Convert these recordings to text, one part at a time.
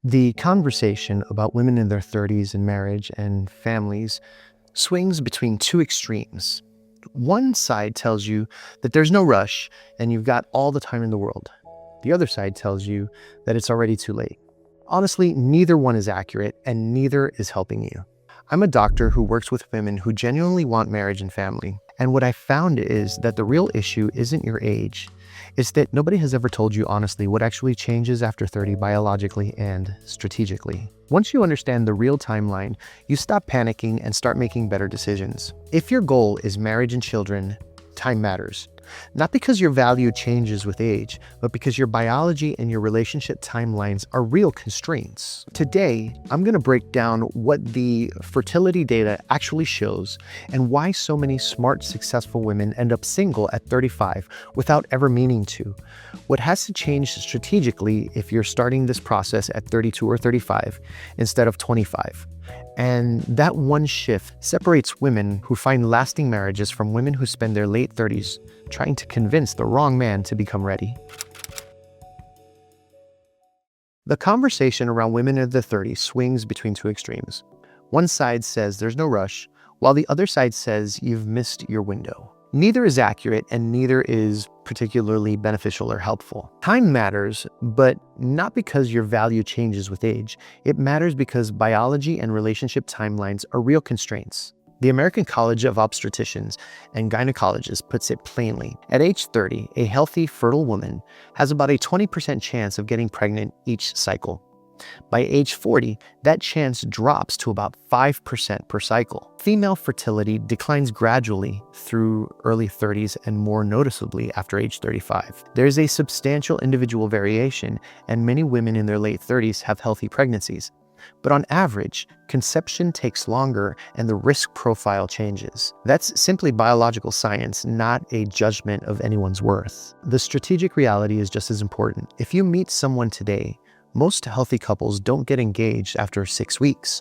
The conversation about women in their 30s and marriage and families swings between two extremes. One side tells you that there's no rush and you've got all the time in the world. The other side tells you that it's already too late. Honestly, neither one is accurate and neither is helping you. I'm a doctor who works with women who genuinely want marriage and family. And what I found is that the real issue isn't your age. It's that nobody has ever told you honestly what actually changes after 30 biologically and strategically. Once you understand the real timeline, you stop panicking and start making better decisions. If your goal is marriage and children, time matters. Not because your value changes with age, but because your biology and your relationship timelines are real constraints. Today, I'm going to break down what the fertility data actually shows and why so many smart, successful women end up single at 35 without ever meaning to. What has to change strategically if you're starting this process at 32 or 35 instead of 25. And that one shift separates women who find lasting marriages from women who spend their late 30s trying to convince the wrong man to become ready. The conversation around women in their 30s swings between two extremes. One side says there's no rush, while the other side says you've missed your window. Neither is accurate and neither is particularly beneficial or helpful. Time matters, but not because your value changes with age. It matters because biology and relationship timelines are real constraints. The American College of Obstetricians and Gynecologists puts it plainly. At age 30, a healthy, fertile woman has about a 20% chance of getting pregnant each cycle. By age 40, that chance drops to about 5% per cycle. Female fertility declines gradually through early 30s and more noticeably after age 35. There's a substantial individual variation, and many women in their late 30s have healthy pregnancies. But on average, conception takes longer and the risk profile changes. That's simply biological science, not a judgment of anyone's worth. The strategic reality is just as important. If you meet someone today, most healthy couples don't get engaged after 6 weeks.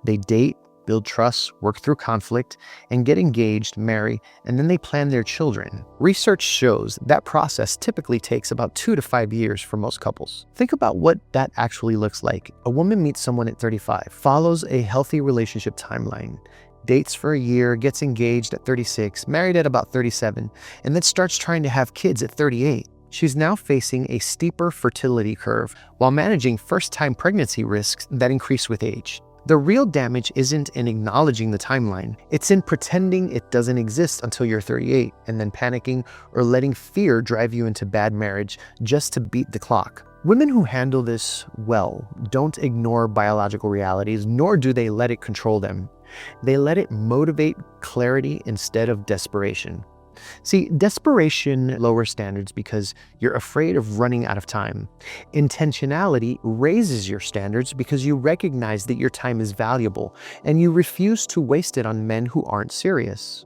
They date, build trust, work through conflict, and get engaged, marry, and then they plan their children. Research shows that process typically takes about 2 to 5 years for most couples. Think about what that actually looks like. A woman meets someone at 35, follows a healthy relationship timeline, dates for a year, gets engaged at 36, married at about 37, and then starts trying to have kids at 38. She's now facing a steeper fertility curve while managing first-time pregnancy risks that increase with age. The real damage isn't in acknowledging the timeline. It's in pretending it doesn't exist until you're 38 and then panicking or letting fear drive you into bad marriage just to beat the clock. Women who handle this well don't ignore biological realities, nor do they let it control them. They let it motivate clarity instead of desperation. See, desperation lowers standards because you're afraid of running out of time. Intentionality raises your standards because you recognize that your time is valuable and you refuse to waste it on men who aren't serious.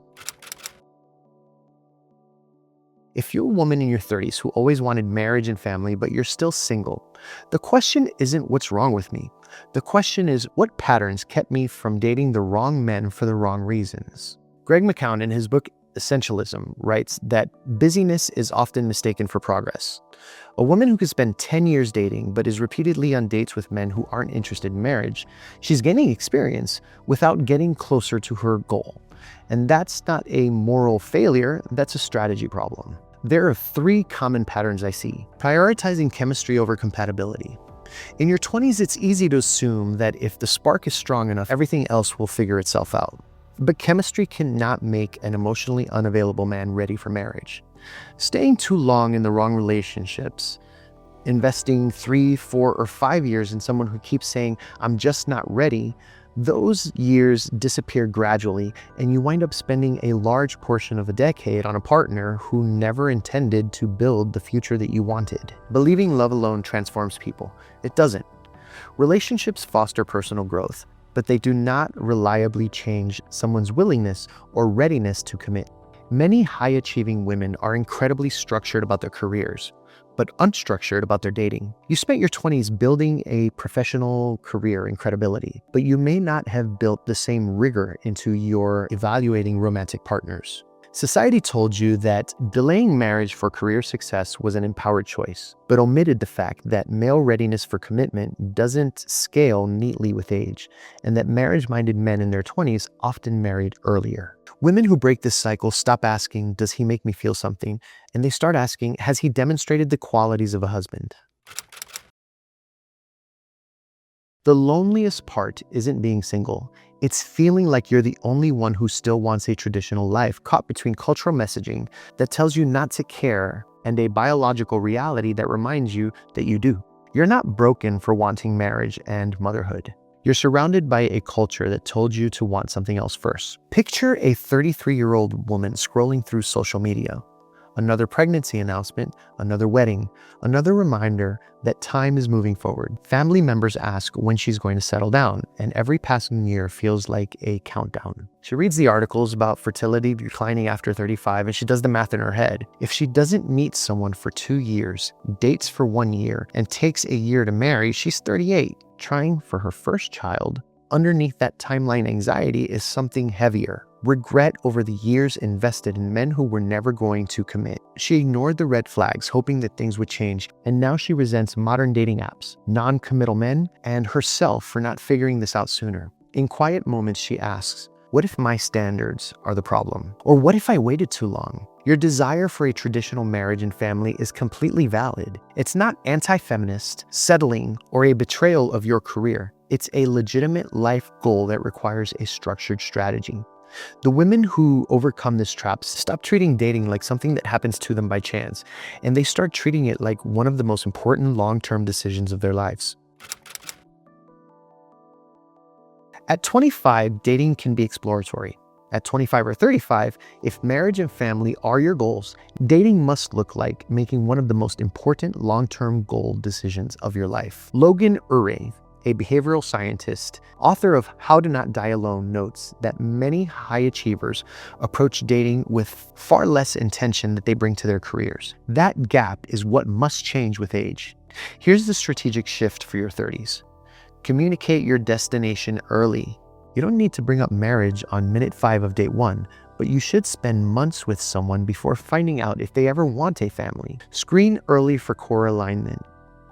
If you're a woman in your 30s who always wanted marriage and family, but you're still single, the question isn't what's wrong with me. The question is what patterns kept me from dating the wrong men for the wrong reasons. Greg McKeown, in his book Essentialism, writes that busyness is often mistaken for progress. A woman who could spend 10 years dating but is repeatedly on dates with men who aren't interested in marriage, she's gaining experience without getting closer to her goal. And that's not a moral failure, that's a strategy problem. There are 3 common patterns I see. Prioritizing chemistry over compatibility. In your 20s, it's easy to assume that if the spark is strong enough, everything else will figure itself out. But chemistry cannot make an emotionally unavailable man ready for marriage. Staying too long in the wrong relationships, investing 3, 4, or 5 years in someone who keeps saying, "I'm just not ready," those years disappear gradually, and you wind up spending a large portion of a decade on a partner who never intended to build the future that you wanted. Believing love alone transforms people. It doesn't. Relationships foster personal growth, but they do not reliably change someone's willingness or readiness to commit. Many high-achieving women are incredibly structured about their careers, but unstructured about their dating. You spent your 20s building a professional career and credibility, but you may not have built the same rigor into your evaluating romantic partners. Society told you that delaying marriage for career success was an empowered choice, but omitted the fact that male readiness for commitment doesn't scale neatly with age, and that marriage-minded men in their 20s often married earlier. Women who break this cycle stop asking, "Does he make me feel something?" and they start asking, "Has he demonstrated the qualities of a husband?" The loneliest part isn't being single. It's feeling like you're the only one who still wants a traditional life, caught between cultural messaging that tells you not to care and a biological reality that reminds you that you do. You're not broken for wanting marriage and motherhood. You're surrounded by a culture that told you to want something else first. Picture a 33-year-old woman scrolling through social media. Another pregnancy announcement, another wedding, another reminder that time is moving forward. Family members ask when she's going to settle down, and every passing year feels like a countdown. She reads the articles about fertility declining after 35, and she does the math in her head. If she doesn't meet someone for 2 years, dates for 1 year, and takes a year to marry, she's 38, trying for her first child. Underneath that timeline anxiety is something heavier. Regret over the years invested in men who were never going to commit. She ignored the red flags, hoping that things would change, and now she resents modern dating apps, non-committal men, and herself for not figuring this out sooner. In quiet moments, she asks, "What if my standards are the problem? Or what if I waited too long?" Your desire for a traditional marriage and family is completely valid. It's not anti-feminist, settling, or a betrayal of your career. It's a legitimate life goal that requires a structured strategy. The women who overcome this trap stop treating dating like something that happens to them by chance, and they start treating it like one of the most important long-term decisions of their lives. At 25, dating can be exploratory. At 25 or 35, if marriage and family are your goals, dating must look like making one of the most important long-term goal decisions of your life. Logan Ure, a behavioral scientist, author of How to Not Die Alone, notes that many high achievers approach dating with far less intention that they bring to their careers. That gap is what must change with age. Here's the strategic shift for your 30s. Communicate your destination early. You don't need to bring up marriage on minute 5 of date 1, but you should spend months with someone before finding out if they ever want a family. Screen early for core alignment.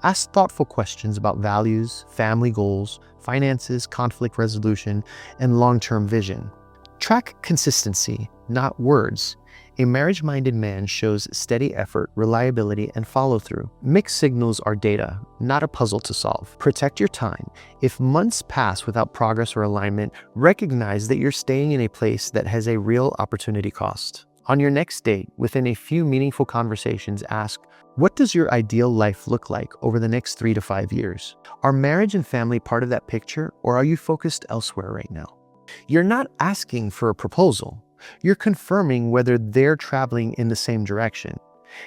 Ask thoughtful questions about values, family goals, finances, conflict resolution, and long-term vision. Track consistency, not words. A marriage-minded man shows steady effort, reliability, and follow-through. Mixed signals are data, not a puzzle to solve. Protect your time. If months pass without progress or alignment, recognize that you're staying in a place that has a real opportunity cost. On your next date, within a few meaningful conversations, ask, what does your ideal life look like over the next 3 to 5 years? Are marriage and family part of that picture, or are you focused elsewhere right now? You're not asking for a proposal. You're confirming whether they're traveling in the same direction.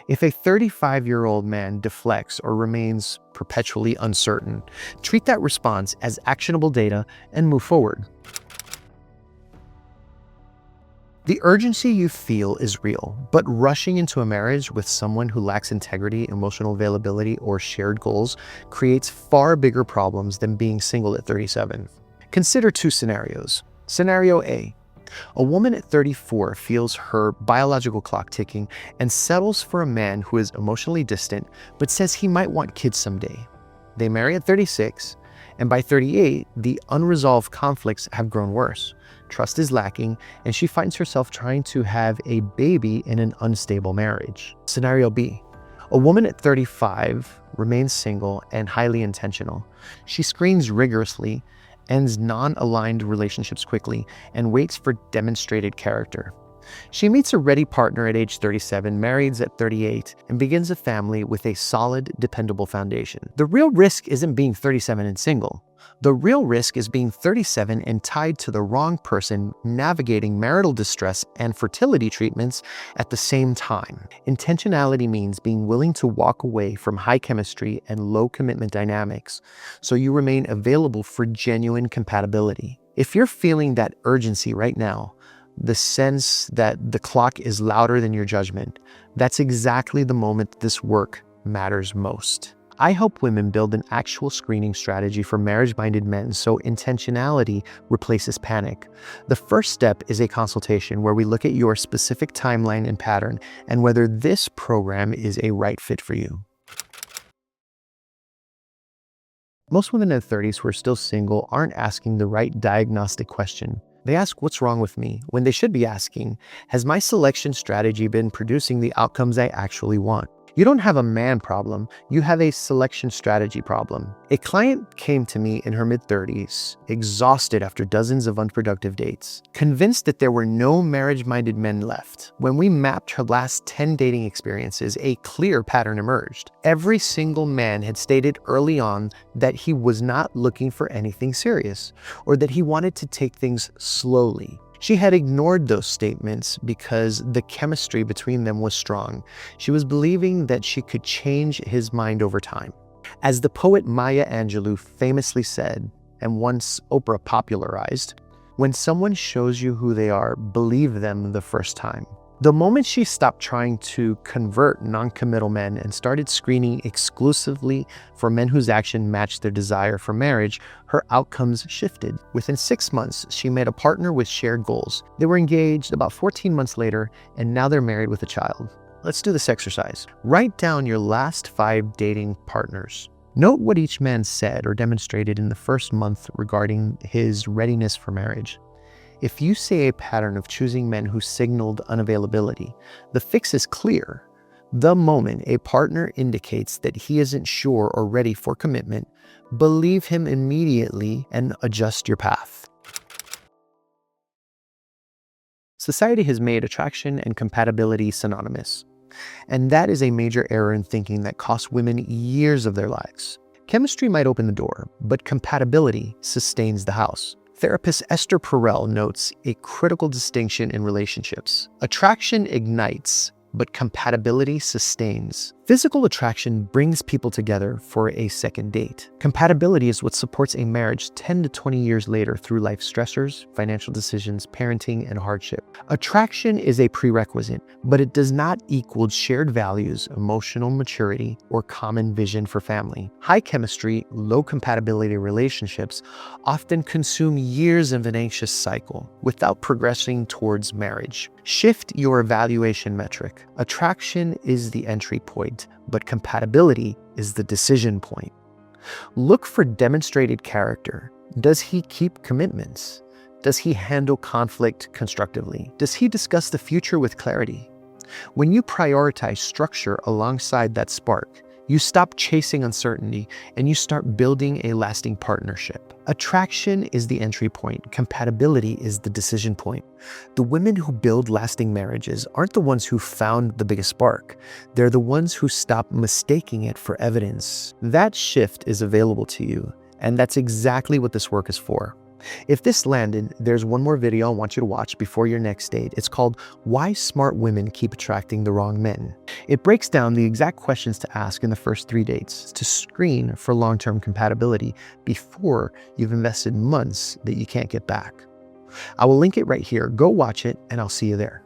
If a 35-year-old man deflects or remains perpetually uncertain, treat that response as actionable data and move forward. The urgency you feel is real, but rushing into a marriage with someone who lacks integrity, emotional availability, or shared goals creates far bigger problems than being single at 37. Consider 2 scenarios. Scenario A. A woman at 34 feels her biological clock ticking and settles for a man who is emotionally distant but says he might want kids someday. They marry at 36, and by 38, the unresolved conflicts have grown worse. Trust is lacking, and she finds herself trying to have a baby in an unstable marriage. Scenario B. A woman at 35 remains single and highly intentional. She screens rigorously, ends non-aligned relationships quickly, and waits for demonstrated character. She meets a ready partner at age 37, marries at 38, and begins a family with a solid, dependable foundation. The real risk isn't being 37 and single. The real risk is being 37 and tied to the wrong person, navigating marital distress and fertility treatments at the same time. Intentionality means being willing to walk away from high chemistry and low commitment dynamics, so you remain available for genuine compatibility. If you're feeling that urgency right now, the sense that the clock is louder than your judgment, that's exactly the moment this work matters most. I help women build an actual screening strategy for marriage-minded men so intentionality replaces panic. The first step is a consultation where we look at your specific timeline and pattern and whether this program is a right fit for you. Most women in their 30s who are still single aren't asking the right diagnostic question. They ask, "What's wrong with me?" when they should be asking, "Has my selection strategy been producing the outcomes I actually want?" You don't have a man problem, you have a selection strategy problem. A client came to me in her mid-30s, exhausted after dozens of unproductive dates, convinced that there were no marriage-minded men left. When we mapped her last 10 dating experiences, a clear pattern emerged. Every single man had stated early on that he was not looking for anything serious, or that he wanted to take things slowly. She had ignored those statements because the chemistry between them was strong. She was believing that she could change his mind over time. As the poet Maya Angelou famously said, and once Oprah popularized, "When someone shows you who they are, believe them the first time." The moment she stopped trying to convert non-committal men and started screening exclusively for men whose action matched their desire for marriage, her outcomes shifted. Within 6 months, she met a partner with shared goals. They were engaged about 14 months later, and now they're married with a child. Let's do this exercise. Write down your last 5 dating partners. Note what each man said or demonstrated in the first month regarding his readiness for marriage. If you see a pattern of choosing men who signaled unavailability, the fix is clear. The moment a partner indicates that he isn't sure or ready for commitment, believe him immediately and adjust your path. Society has made attraction and compatibility synonymous, and that is a major error in thinking that costs women years of their lives. Chemistry might open the door, but compatibility sustains the house. Therapist Esther Perel notes a critical distinction in relationships. Attraction ignites, but compatibility sustains. Physical attraction brings people together for a second date. Compatibility is what supports a marriage 10 to 20 years later through life stressors, financial decisions, parenting, and hardship. Attraction is a prerequisite, but it does not equal shared values, emotional maturity, or common vision for family. High chemistry, low compatibility relationships often consume years of an anxious cycle without progressing towards marriage. Shift your evaluation metric. Attraction is the entry point, but compatibility is the decision point. Look for demonstrated character. Does he keep commitments? Does he handle conflict constructively? Does he discuss the future with clarity? When you prioritize structure alongside that spark, you stop chasing uncertainty and you start building a lasting partnership. Attraction is the entry point. Compatibility is the decision point. The women who build lasting marriages aren't the ones who found the biggest spark. They're the ones who stop mistaking it for evidence. That shift is available to you, and that's exactly what this work is for. If this landed, there's one more video I want you to watch before your next date. It's called "Why Smart Women Keep Attracting the Wrong Men." It breaks down the exact questions to ask in the first 3 dates to screen for long-term compatibility before you've invested months that you can't get back. I will link it right here. Go watch it, and I'll see you there.